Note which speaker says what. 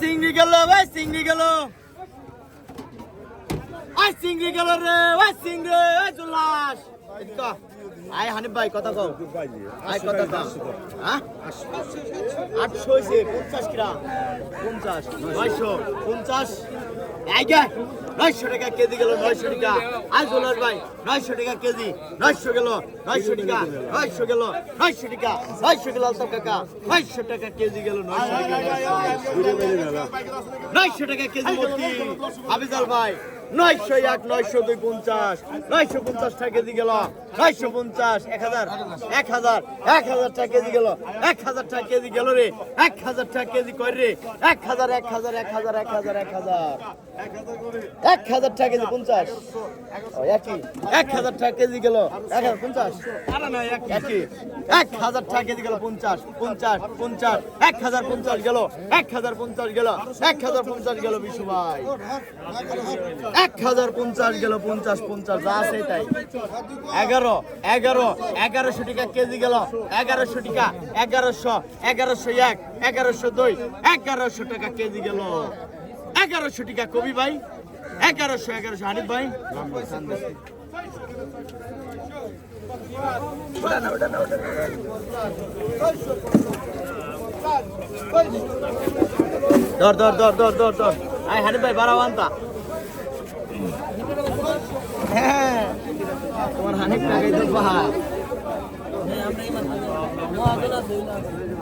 Speaker 1: চিংড়ি গেল ভাই, চিংড়ি গেল, চিংড়ি গেল রে ভাই, চিংড়ি জুলাস। আয় হানিফ ভাই কথা কও, আয় কথা কও। হ্যাঁ 800 হয়েছে, 50 কিরা 50 900 50 আইগা 900 টাকা কেজি গেল, 900 টাকা। আয় জুলাস ভাই 900 টাকা কেজি, 900 গেল, 900 টাকা, 900 গেল, 900 টাকা, 900 গেল আলতাফ কাকা, 900 টাকা কেজি গেল, 900 টাকা, 900 টাকা কেজি মতি হাফিজাল ভাই, 901 902 50, 950 টাকা কেজি গেল, 950 1000 1000 1000 টাকা কেজি গেল, 1000 টাকা কেজি গেল রে, 1000 টাকা কেজি কই রে, 1000 1000 1000 1000 1000 টাকা কেজি 50, একই 1000 টাকা কেজি গেল, 1050 একই 1000 টাকা কেজি গেল, 50 50 50 1050 গেল, 1050 গেল, 1050 গেল বিশু ভাই, 1050 গেল, 50 50 যা আছে তাই। 11 11 1100 টাকা কেজি গেল, 1100 টাকা, 1100 1101 1102 1100 টাকা কেজি গেল, 1100 টাকা কবি ভাই, 1100 1100 হানিফ ভাই। ধর ধর ধর ধর ধর ধর, আয় হানিফ ভাই বাড়াও আনতা। হ্যাঁ তোমার হানিফ টাকাই তো পাহাড়।